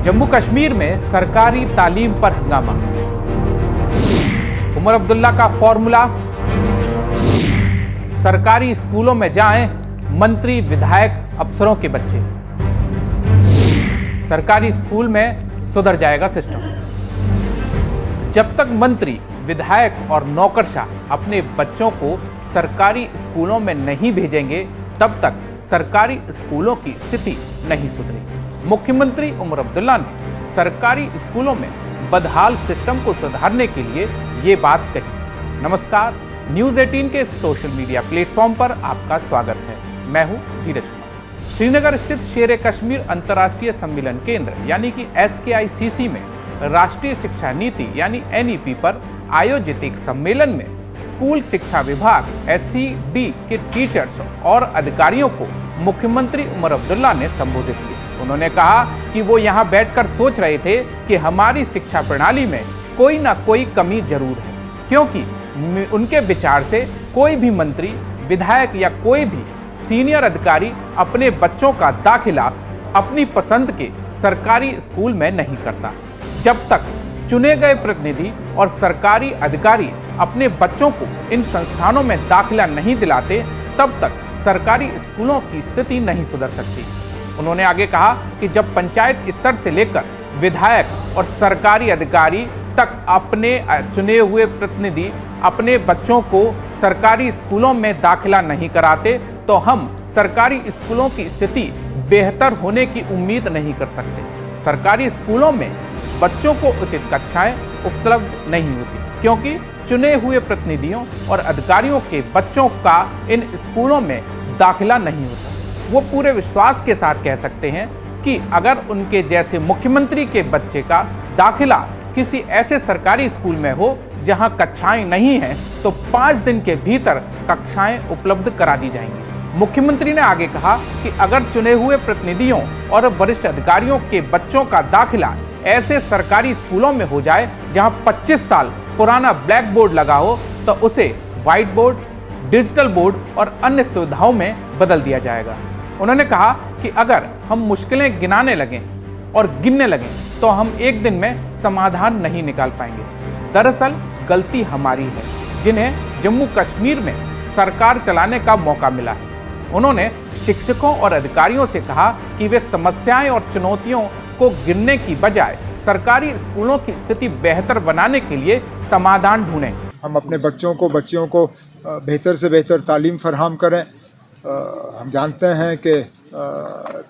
जम्मू कश्मीर में सरकारी तालीम पर हंगामा। उमर अब्दुल्ला का फॉर्मूला, सरकारी स्कूलों में जाएं मंत्री, विधायक, अफसरों के बच्चे। सरकारी स्कूल में सुधर जाएगा सिस्टम। जब तक मंत्री, विधायक और नौकरशाह अपने बच्चों को सरकारी स्कूलों में नहीं भेजेंगे, तब तक सरकारी स्कूलों की स्थिति नहीं सुधरेगी। मुख्यमंत्री उमर अब्दुल्ला ने सरकारी स्कूलों में बदहाल सिस्टम को सुधारने के लिए ये बात कही। नमस्कार, न्यूज़ 18 के सोशल मीडिया प्लेटफॉर्म पर आपका स्वागत है। मैं हूं धीरज कुमार। श्रीनगर स्थित शेर कश्मीर अंतर्राष्ट्रीय सम्मेलन केंद्र यानी कि SKICC में राष्ट्रीय शिक्षा नीति यानी NEP पर आयोजित एक सम्मेलन में स्कूल शिक्षा विभाग SCD के टीचर्स और अधिकारियों को मुख्यमंत्री उमर अब्दुल्ला ने संबोधित किया। उन्होंने कहा कि वो यहाँ बैठकर सोच रहे थे कि हमारी शिक्षा प्रणाली में कोई ना कोई कमी जरूर है, क्योंकि उनके विचार से कोई भी मंत्री, विधायक या कोई भी सीनियर अधिकारी अपने बच्चों का दाखिला अपनी पसंद के सरकारी स्कूल में नहीं करता। जब तक चुने गए प्रतिनिधि और सरकारी अधिकारी अपने बच्चों को इन संस्थानों में दाखिला नहीं दिलाते, तब तक सरकारी स्कूलों की स्थिति नहीं सुधर सकती। उन्होंने आगे कहा कि जब पंचायत स्तर से लेकर विधायक और सरकारी अधिकारी तक अपने चुने हुए प्रतिनिधि अपने बच्चों को सरकारी स्कूलों में दाखिला नहीं कराते, तो हम सरकारी स्कूलों की स्थिति बेहतर होने की उम्मीद नहीं कर सकते। सरकारी स्कूलों में बच्चों को उचित कक्षाएं उपलब्ध नहीं होती, क्योंकि चुने हुए प्रतिनिधियों और अधिकारियों के बच्चों का इन स्कूलों में दाखिला नहीं होता। वो पूरे विश्वास के साथ कह सकते हैं कि अगर उनके जैसे मुख्यमंत्री के बच्चे का दाखिला किसी ऐसे सरकारी स्कूल में हो जहां कक्षाएं नहीं हैं, तो 5 दिन के भीतर कक्षाएं उपलब्ध करा दी जाएंगी। मुख्यमंत्री ने आगे कहा कि अगर चुने हुए प्रतिनिधियों और वरिष्ठ अधिकारियों के बच्चों का दाखिला ऐसे सरकारी स्कूलों में हो जाए जहां 25 साल पुराना ब्लैक बोर्ड लगा हो, तो उसे व्हाइट बोर्ड, डिजिटल बोर्ड और अन्य सुविधाओं में बदल दिया जाएगा। उन्होंने कहा कि अगर हम मुश्किलें गिनाने लगें और गिनने लगें, तो हम एक दिन में समाधान नहीं निकाल पाएंगे। दरअसल गलती हमारी है, जिन्हें जम्मू कश्मीर में सरकार चलाने का मौका मिला है। उन्होंने शिक्षकों और अधिकारियों से कहा कि वे समस्याएं और चुनौतियों को गिनने की बजाय सरकारी स्कूलों की स्थिति बेहतर बनाने के लिए समाधान ढूंढें। हम अपने बच्चियों को बेहतर से बेहतर तालीम फराहम करें। हम जानते हैं कि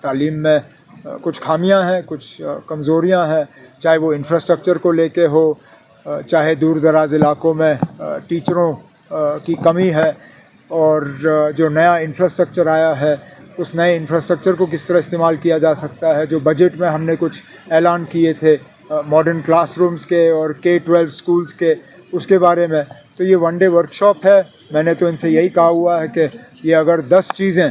तालीम में कुछ खामियां हैं, कुछ कमज़ोरियां हैं, चाहे वो इंफ्रास्ट्रक्चर को लेके हो, चाहे दूर दराज इलाकों में टीचरों की कमी है, और जो नया इंफ्रास्ट्रक्चर आया है उस नए इंफ्रास्ट्रक्चर को किस तरह इस्तेमाल किया जा सकता है। जो बजट में हमने कुछ ऐलान किए थे मॉडर्न क्लासरूम्स के और K-12 स्कूल्स के, उसके बारे में। तो ये 1 डे वर्कशॉप है। मैंने तो इनसे यही कहा हुआ है कि ये अगर 10 चीज़ें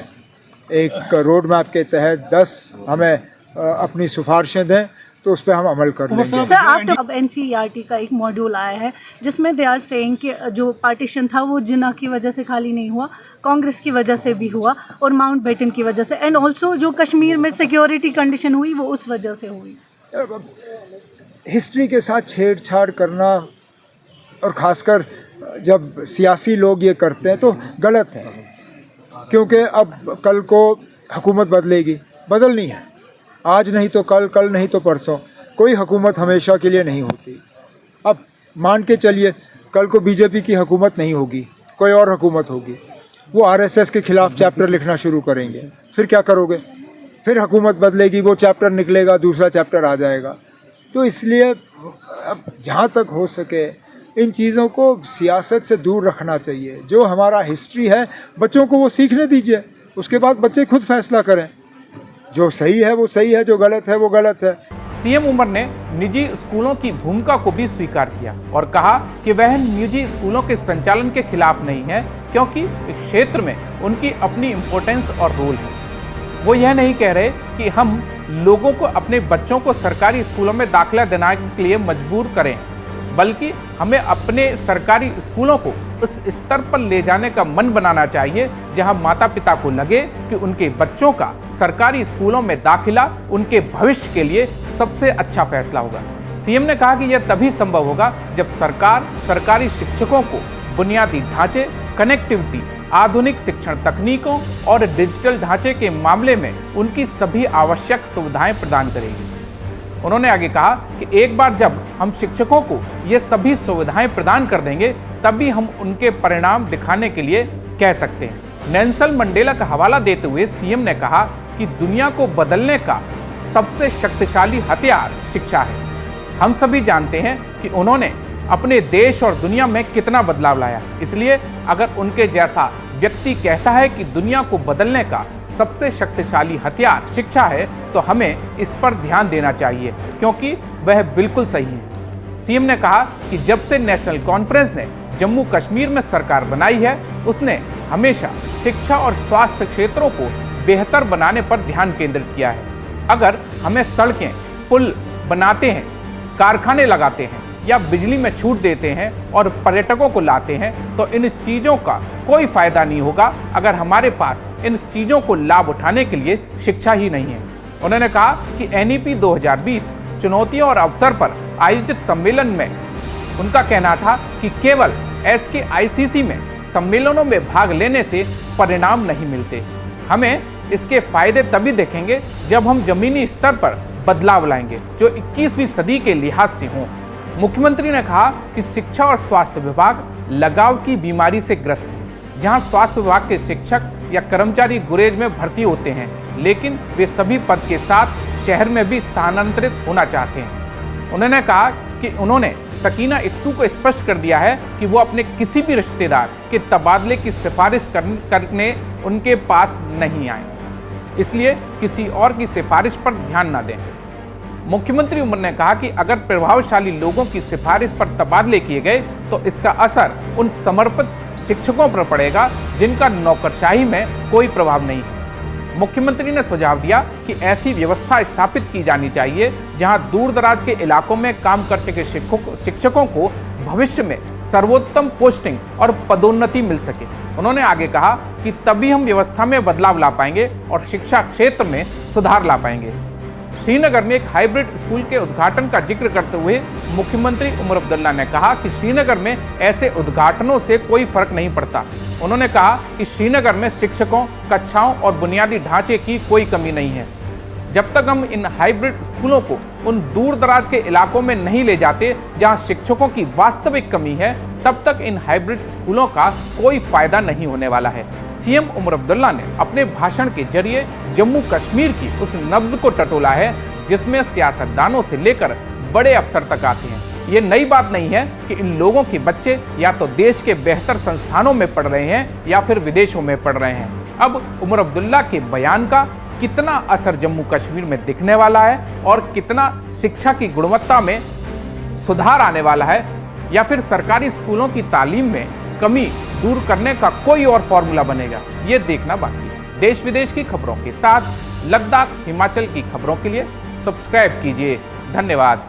एक रोड मैप के तहत 10 हमें अपनी सिफारिशें दें, तो उस पर हम अमल कर लेंगे। सर, आफ्टर अब NCERT का एक मॉड्यूल आया है जिसमें दे आर सेइंग कि जो पार्टीशन था वो जिन्ना की वजह से खाली नहीं हुआ, कांग्रेस की वजह से भी हुआ और माउंट बेटन की वजह से, एंड ऑल्सो जो कश्मीर में सिक्योरिटी कंडीशन हुई वो उस वजह से हुई। हिस्ट्री के साथ छेड़छाड़ करना, और ख़ासकर जब सियासी लोग ये करते हैं, तो गलत है, क्योंकि अब कल को हुकूमत बदलनी है। आज नहीं तो कल, कल नहीं तो परसों। कोई हुकूमत हमेशा के लिए नहीं होती। अब मान के चलिए कल को BJP की हुकूमत नहीं होगी, कोई और हुकूमत होगी, वो RSS के ख़िलाफ़ चैप्टर लिखना शुरू करेंगे। फिर क्या करोगे? फिर हुकूमत बदलेगी, वो चैप्टर निकलेगा, दूसरा चैप्टर आ जाएगा। तो इसलिए अब जहाँ तक हो सके इन चीज़ों को सियासत से दूर रखना चाहिए। जो हमारा हिस्ट्री है बच्चों को वो सीखने दीजिए, उसके बाद बच्चे खुद फैसला करें। जो सही है वो सही है, जो गलत है वो गलत है। CM उमर ने निजी स्कूलों की भूमिका को भी स्वीकार किया और कहा कि वह निजी स्कूलों के संचालन के खिलाफ नहीं है, क्योंकि इस क्षेत्र में उनकी अपनी इम्पोर्टेंस और रोल है। वो यह नहीं कह रहे कि हम लोगों को अपने बच्चों को सरकारी स्कूलों में दाखिला दिलाने के लिए मजबूर करें, बल्कि हमें अपने सरकारी स्कूलों को उस स्तर पर ले जाने का मन बनाना चाहिए जहां माता पिता को लगे कि उनके बच्चों का सरकारी स्कूलों में दाखिला उनके भविष्य के लिए सबसे अच्छा फैसला होगा। सीएम ने कहा कि यह तभी संभव होगा जब सरकार सरकारी शिक्षकों को बुनियादी ढांचे, कनेक्टिविटी, आधुनिक शिक्षण तकनीकों और डिजिटल ढांचे के मामले में उनकी सभी आवश्यक सुविधाएं प्रदान करेगी। उन्होंने आगे कहा कि एक बार जब हम शिक्षकों को ये सभी सुविधाएं प्रदान कर देंगे तभी हम उनके परिणाम दिखाने के लिए कह सकते हैं। नेल्सन मंडेला का हवाला देते हुए सीएम ने कहा कि दुनिया को बदलने का सबसे शक्तिशाली हथियार शिक्षा है। हम सभी जानते हैं कि उन्होंने अपने देश और दुनिया में कितना बदलाव लाया। इसलिए अगर उनके जैसा व्यक्ति कहता है कि दुनिया को बदलने का सबसे शक्तिशाली हथियार शिक्षा है तो हमें इस पर ध्यान देना चाहिए, क्योंकि वह बिल्कुल सही है। सीएम ने कहा कि जब से नेशनल कॉन्फ्रेंस ने जम्मू कश्मीर में सरकार बनाई है, उसने हमेशा शिक्षा और स्वास्थ्य क्षेत्रों को बेहतर बनाने पर ध्यान केंद्रित किया है। अगर हमें सड़कें, पुल बनाते हैं, कारखाने लगाते हैं या बिजली में छूट देते हैं और पर्यटकों को लाते हैं तो इन चीज़ों का कोई फायदा नहीं होगा अगर हमारे पास इन चीज़ों को लाभ उठाने के लिए शिक्षा ही नहीं है। उन्होंने कहा कि NEP 2020 चुनौतियों और अवसर पर आयोजित सम्मेलन में उनका कहना था कि केवल SKICC में सम्मेलनों में भाग लेने से परिणाम नहीं मिलते। हमें इसके फायदे तभी देखेंगे जब हम जमीनी स्तर पर बदलाव लाएंगे जो 21वीं सदी के लिहाज से हों। मुख्यमंत्री ने कहा कि शिक्षा और स्वास्थ्य विभाग लगाव की बीमारी से ग्रस्त है, जहां स्वास्थ्य विभाग के शिक्षक या कर्मचारी गुरेज में भर्ती होते हैं, लेकिन वे सभी पद के साथ शहर में भी स्थानांतरित होना चाहते हैं। उन्होंने कहा कि उन्होंने सकीना इत्तू को स्पष्ट कर दिया है कि वो अपने किसी भी रिश्तेदार के तबादले की सिफारिश करने उनके पास नहीं आए, इसलिए किसी और की सिफारिश पर ध्यान न दें। मुख्यमंत्री ने कहा कि अगर प्रभावशाली लोगों की सिफारिश पर तबादले किए गए तो इसका असर उन समर्पित शिक्षकों पर पड़ेगा जिनका नौकरशाही में कोई प्रभाव नहीं है। मुख्यमंत्री ने सुझाव दिया कि ऐसी व्यवस्था स्थापित की जानी चाहिए जहां दूर दराज के इलाकों में काम कर चुके शिक्षकों को भविष्य में सर्वोत्तम पोस्टिंग और पदोन्नति मिल सके। उन्होंने आगे कहा कि तभी हम व्यवस्था में बदलाव ला पाएंगे और शिक्षा क्षेत्र में सुधार ला पाएंगे। श्रीनगर में एक हाइब्रिड स्कूल के उद्घाटन का जिक्र करते हुए मुख्यमंत्री उमर अब्दुल्ला ने कहा कि श्रीनगर में ऐसे उद्घाटनों से कोई फर्क नहीं पड़ता। उन्होंने कहा कि श्रीनगर में शिक्षकों, कक्षाओं और बुनियादी ढांचे की कोई कमी नहीं है। जब तक हम इन हाइब्रिड स्कूलों को उन दूर दराज के इलाकों में नहीं ले जाते जहां शिक्षकों की वास्तविक कमी है, तब तक इन हाइब्रिड स्कूलों का कोई फायदा नहीं होने वाला है। सीएम उमर अब्दुल्ला ने अपने भाषण के जरिए जम्मू कश्मीर की उस नब्ज को टटोला है जिसमें सियासतदानों से लेकर बड़े अफसर तक आते हैं। ये नई बात नहीं है कि इन लोगों के बच्चे या तो देश के बेहतर संस्थानों में पढ़ रहे हैं या फिर विदेशों में पढ़ रहे हैं। अब उमर अब्दुल्ला के बयान का कितना असर जम्मू कश्मीर में दिखने वाला है और कितना शिक्षा की गुणवत्ता में सुधार आने वाला है, या फिर सरकारी स्कूलों की तालीम में कमी दूर करने का कोई और फॉर्मूला बनेगा, ये देखना बाकी है। देश विदेश की खबरों के साथ लद्दाख, हिमाचल की खबरों के लिए सब्सक्राइब कीजिए। धन्यवाद।